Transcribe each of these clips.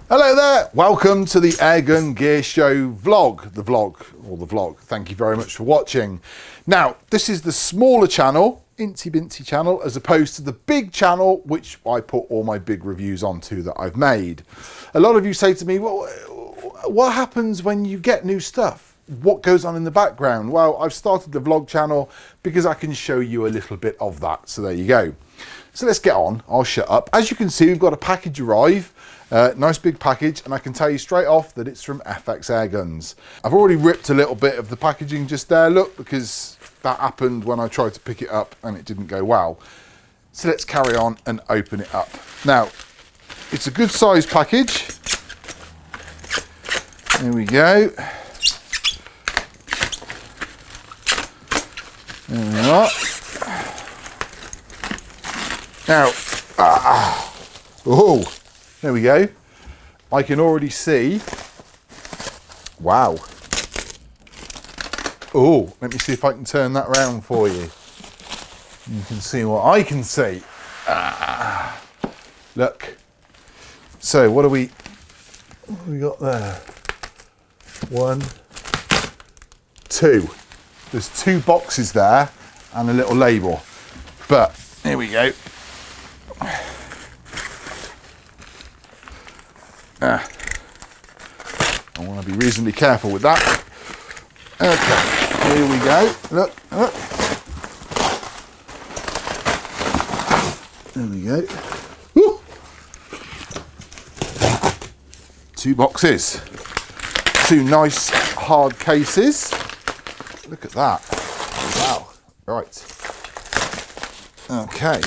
Hello there, welcome to the Airgun Gear Show vlog, Thank you very much for watching. Now, this is the smaller channel, incy bincy channel, as opposed to the big channel, which I put all my big reviews onto that I've made. A lot of you say to me, well, what happens when you get new stuff? What goes on in the background? Well, I've started the vlog channel because I can show you a little bit of that. So there you go. So let's get on, I'll shut up. As you can see, we've got a package arrive. Nice big package, and I can tell you straight off that it's from FX Airguns. I've already ripped a little bit of the packaging just there, look, because that happened when I tried to pick it up and it didn't go well. So let's carry on and open it up. Now, it's a good size package. There we go. There we are. Now, oh. There we go. I can already see. Wow. Oh, let me see if I can turn that around for you. You can see what I can see. Look. So what do we got there? 1, 2. There's 2 boxes there and a little label. But here we go. I want to be reasonably careful with that. Okay, here we go. Look. There we go. Woo. 2 boxes. 2 nice hard cases. Look at that. Wow. Right. Okay.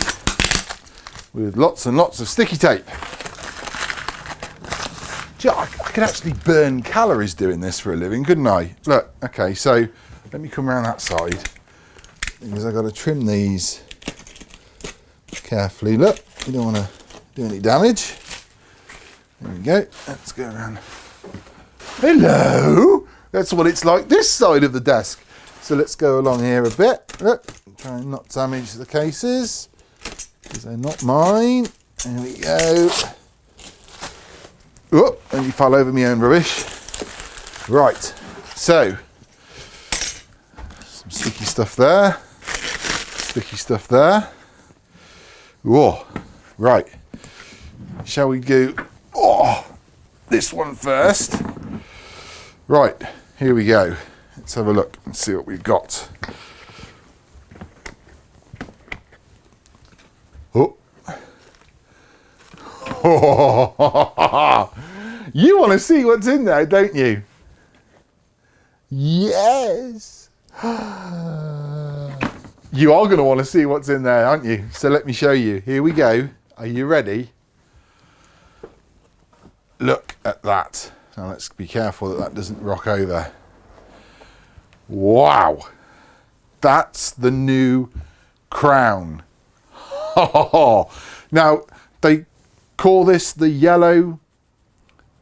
With lots and lots of sticky tape. I could actually burn calories doing this for a living, couldn't I? Look, okay, so let me come around that side because I've got to trim these carefully. Look, you don't want to do any damage. There we go. Let's go around. Hello! That's what it's like this side of the desk. So let's go along here a bit. Look, try and not damage the cases because they're not mine. There we go. Oh, and you fall over my own rubbish. Right, so some sticky stuff there, sticky stuff there. Whoa, right. Shall we do this one first? Right, here we go. Let's have a look and see what we've got. Oh. You want to see what's in there, don't you? Yes. You are going to want to see what's in there, aren't you? So let me show you. Here we go. Are you ready? Look at that. Now let's be careful that that doesn't rock over. Wow. That's the new crown. Now, they call this the yellow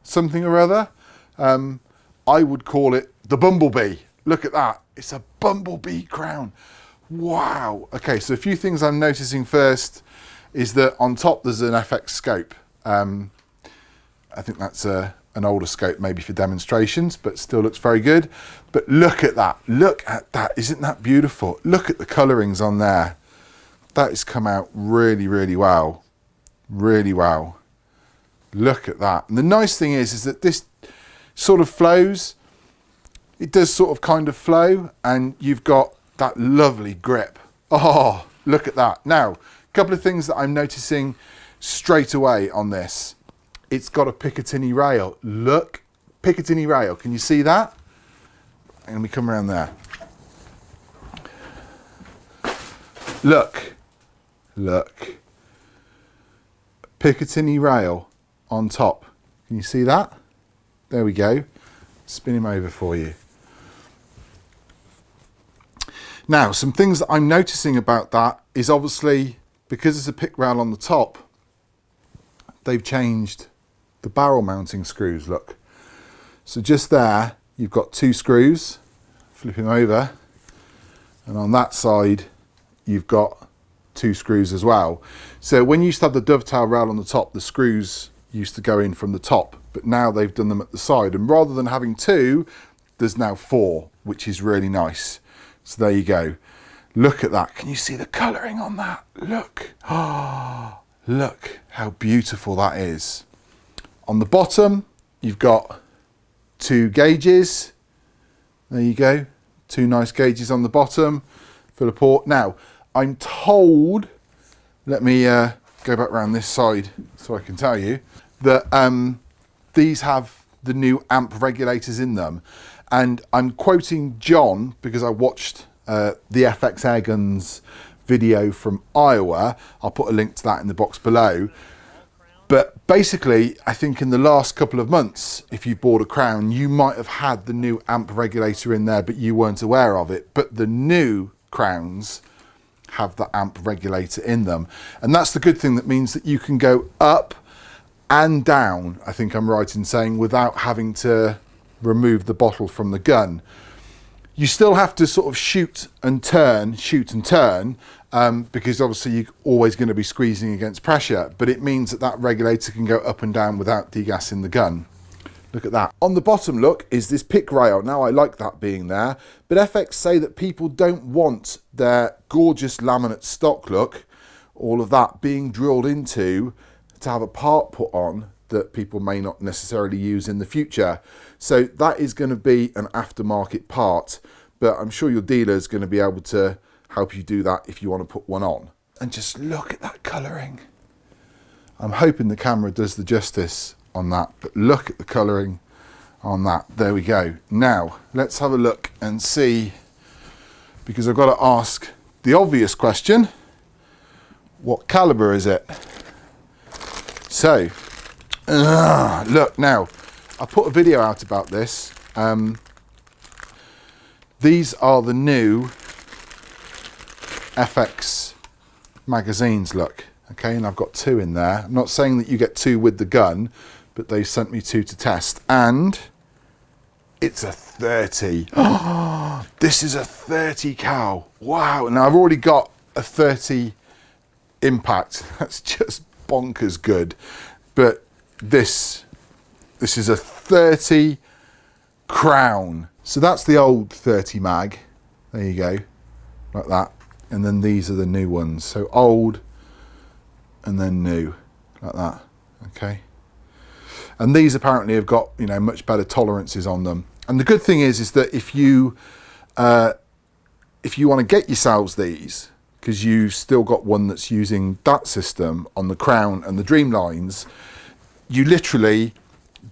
something or other. I would call it the bumblebee. Look at that. It's a bumblebee crown. Wow. Okay, so a few things I'm noticing first is that on top there's an FX scope. I think that's an older scope maybe for demonstrations, but still looks very good. But look at that. Look at that. Isn't that beautiful? Look at the colorings on there. That has come out really, really well. Really well. Look at that. And the nice thing is that this sort of flows. It does sort of kind of flow, and you've got that lovely grip. Oh, look at that. Now, a couple of things that I'm noticing straight away on this. It's got a Picatinny rail. Look, Picatinny rail. Can you see that? And we come around there. Look. Look. Picatinny rail on top. Can you see that? There we go. Spin him over for you. Now, some things that I'm noticing about that is obviously because there's a pick rail on the top, they've changed the barrel mounting screws, look. So just there, you've got 2 screws, flip him over, and on that side, you've got 2 screws as well. So when you used to have the dovetail rail on the top, the screws used to go in from the top, but now they've done them at the side. And rather than having 2, there's now 4, which is really nice. So there you go. Look at that. Can you see the colouring on that? Look. Oh, look how beautiful that is. On the bottom, you've got 2 gauges. There you go. 2 nice gauges on the bottom for the port. Now, I'm told, let me go back around this side so I can tell you, that these have the new amp regulators in them. And I'm quoting Jon because I watched the FX Airguns video from Iowa. I'll put a link to that in the box below. But basically, I think in the last couple of months, if you bought a Crown, you might have had the new amp regulator in there, but you weren't aware of it. But the new Crowns have the amp regulator in them. And that's the good thing. That means that you can go up and down, I think I'm right in saying, without having to remove the bottle from the gun. You still have to sort of shoot and turn, because obviously you're always going to be squeezing against pressure, but it means that that regulator can go up and down without degassing the gun. Look at that. On the bottom, look, is this pick rail. Now, I like that being there, but FX say that people don't want their gorgeous laminate stock look, all of that being drilled into, to have a part put on that people may not necessarily use in the future. So that is going to be an aftermarket part, but I'm sure your dealer is going to be able to help you do that if you want to put one on. And just look at that colouring. I'm hoping the camera does the justice on that, but look at the colouring on that. There we go. Now let's have a look and see, because I've got to ask the obvious question: what caliber is it? So look, now I put a video out about this. These are the new FX magazines, look. Okay, and I've got 2 in there. I'm not saying that you get 2 with the gun, but they sent me 2 to test, and it's a 30. Oh, this is a 30 cal. Wow. Now I've already got a 30 impact. That's just bonkers good. But this is a 30 Crown. So that's the old 30 mag. There you go, like that. And then these are the new ones. So old and then new, like that. Okay. And these apparently have got, you know, much better tolerances on them. And the good thing is that if you want to get yourselves these, because you still got one that's using that system on the Crown and the Dreamlines, you literally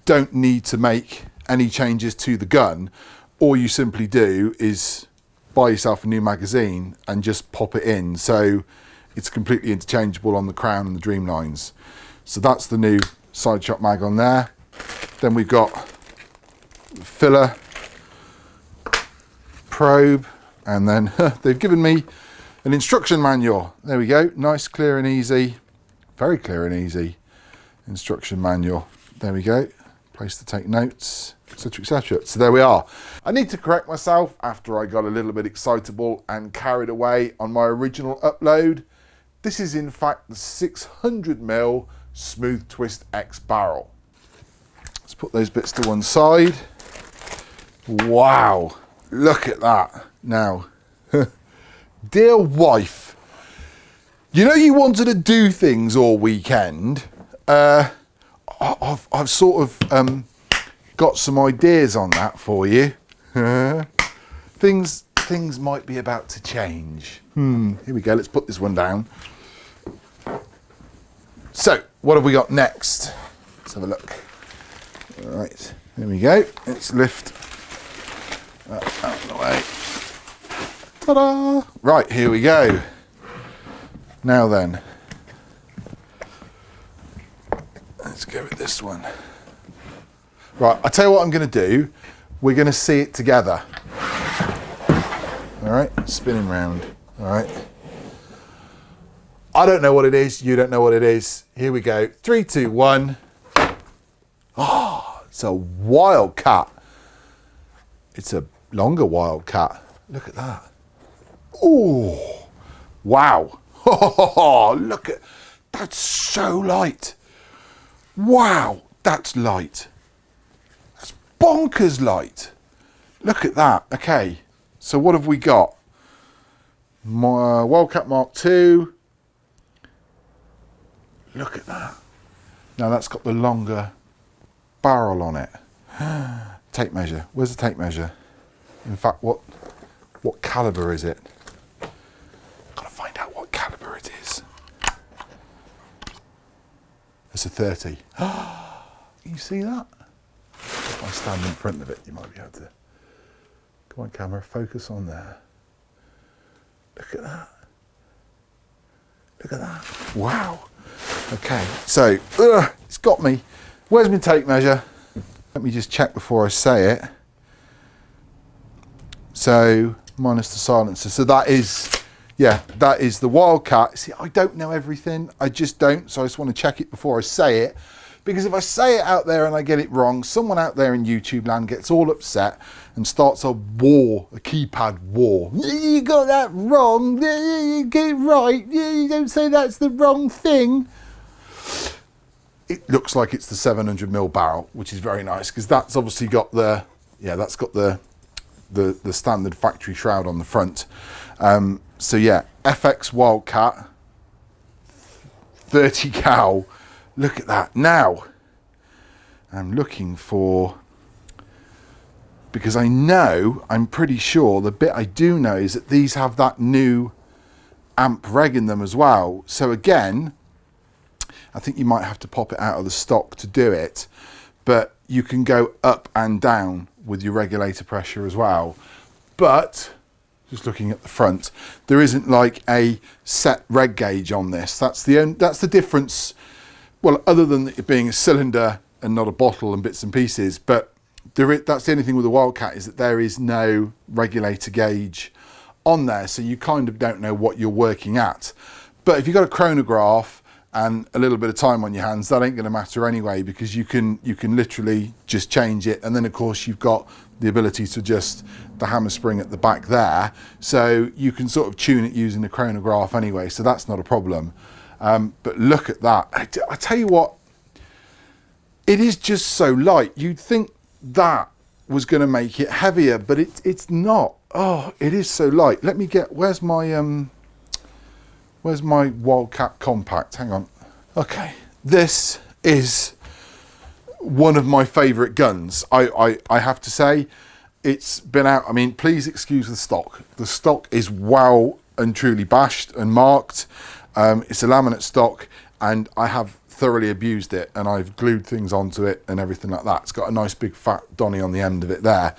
don't need to make any changes to the gun. All you simply do is buy yourself a new magazine and just pop it in. So it's completely interchangeable on the Crown and the Dreamlines. So that's the new side shot mag on there. Then we've got filler, probe, and then they've given me an instruction manual. There we go. Nice, clear and easy. Very clear and easy instruction manual. There we go. Place to take notes, etc, etc. So there we are. I need to correct myself after I got a little bit excitable and carried away on my original upload. This is in fact the 600mm Smooth Twist X barrel. Let's put those bits to one side. Wow, look at that. Now, dear wife, you know you wanted to do things all weekend. I've sort of got some ideas on that for you. Things might be about to change. Here we go, let's put this one down. So, what have we got next? Let's have a look. All right, there we go. Let's lift that out of the way. Ta-da! Right, here we go. Now then, let's go with this one. Right, I'll tell you what I'm going to do. We're going to see it together. All right, spinning round. All right. I don't know what it is. You don't know what it is. Here we go. 3, 2, 1. Oh, it's a Wildcat. It's a longer Wildcat. Look at that. Oh, wow. Oh, look at, that's so light. Wow, that's light. That's bonkers light. Look at that. Okay, so what have we got? My Wildcat Mark II. Look at that. Now that's got the longer barrel on it. Tape measure. Where's the tape measure? In fact, what caliber is it? Gotta find out what caliber it is. It's a 30. You see that? If I stand in front of it, you might be able to. Come on, camera, focus on there. Look at that. Look at that. Wow. Okay, so it's got me. Where's my tape measure? Let me just check before I say it. So minus the silencer. So that is, yeah, that is the Wildcat. See, I don't know everything. I just don't. So I just want to check it before I say it. Because if I say it out there and I get it wrong, someone out there in YouTube land gets all upset and starts a war, a keypad war. You got that wrong. You get it right. You don't say that's the wrong thing. It looks like it's the 700mm barrel, which is very nice because that's obviously got the, yeah, that's got the standard factory shroud on the front. So yeah, FX Wildcat, 30 cal. Look at that. Now, I'm looking for, because I know, I'm pretty sure, the bit I do know is that these have that new amp reg in them as well. So again, I think you might have to pop it out of the stock to do it, but you can go up and down with your regulator pressure as well. But just looking at the front, there isn't like a set reg gauge on this. That's the difference. Well, other than it being a cylinder and not a bottle and bits and pieces, but that's the only thing with the Wildcat is that there is no regulator gauge on there, so you kind of don't know what you're working at. But if you've got a chronograph and a little bit of time on your hands, that ain't going to matter anyway, because you can literally just change it. And then of course you've got the ability to adjust the hammer spring at the back there, so you can sort of tune it using the chronograph anyway, so that's not a problem. But look at that. I tell you what, it is just so light. You'd think that was going to make it heavier, but it's not. Oh, it is so light. Let me get, where's my Wildcat compact? Hang on. Okay, this is one of my favourite guns. I have to say, it's been out, I mean, please excuse the stock. The stock is well and truly bashed and marked. It's a laminate stock and I have thoroughly abused it, and I've glued things onto it and everything like that. It's got a nice big fat Donny on the end of it there.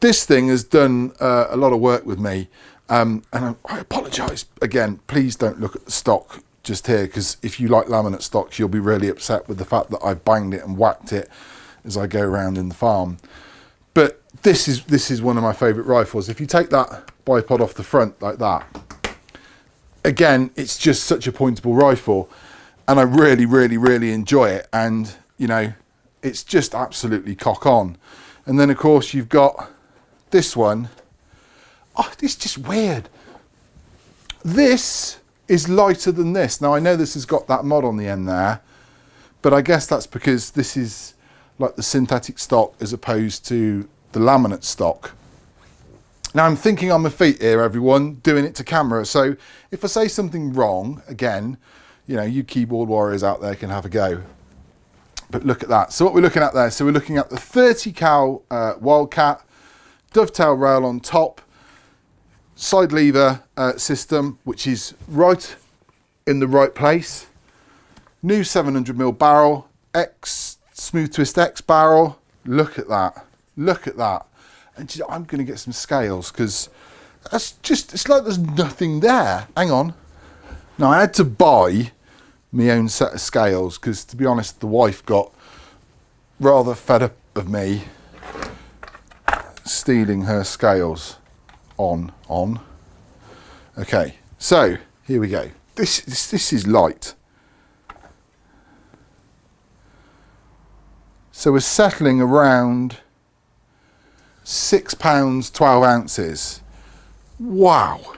This thing has done a lot of work with me, and I apologise again, please don't look at the stock just here, because if you like laminate stocks you'll be really upset with the fact that I've banged it and whacked it as I go around in the farm. But this is one of my favourite rifles. If you take that bipod off the front like that, again, it's just such a pointable rifle, and I really, really, really enjoy it. And, you know, it's just absolutely cock on. And then, of course, you've got this one. Oh, it's just weird. This is lighter than this. Now, I know this has got that mod on the end there, but I guess that's because this is like the synthetic stock as opposed to the laminate stock. Now, I'm thinking on my feet here, everyone, doing it to camera. So if I say something wrong, again, you know, you keyboard warriors out there can have a go. But look at that. So what we're looking at there, so we're looking at the 30 cal Wildcat, dovetail rail on top, side lever system, which is right in the right place. New 700mm barrel, X Smooth Twist X barrel. Look at that. Look at that. And I'm going to get some scales, because that's just, it's like there's nothing there. Hang on. Now, I had to buy my own set of scales, because to be honest, the wife got rather fed up of me stealing her scales on. Okay, so here we go. This is light. So we're settling around £6, 12 ounces. Wow.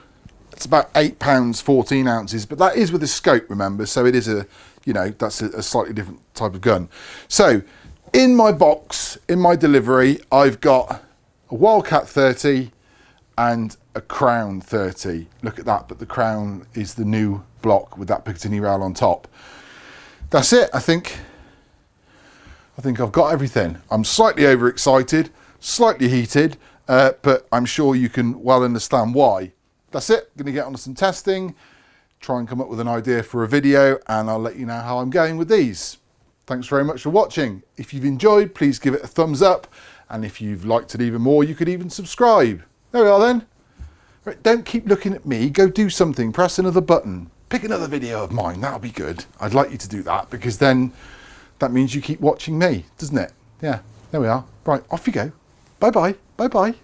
It's about £8, 14 ounces, but that is with a scope, remember, so it is a, you know, that's a slightly different type of gun. So in my box, in my delivery, I've got a Wildcat 30 and a Crown 30. Look at that, but the Crown is the new block with that Picatinny rail on top. That's it, I think I've got everything. I'm slightly overexcited, slightly heated, but I'm sure you can well understand why. That's it, I'm gonna get on to some testing, try and come up with an idea for a video, and I'll let you know how I'm going with these. Thanks very much for watching. If you've enjoyed, please give it a thumbs up, and if you've liked it even more, you could even subscribe. There we are then. Right, don't keep looking at me, go do something, press another button. Pick another video of mine, that'll be good. I'd like you to do that, because then that means you keep watching me, doesn't it? Yeah, there we are. Right, off you go. Bye-bye, bye-bye.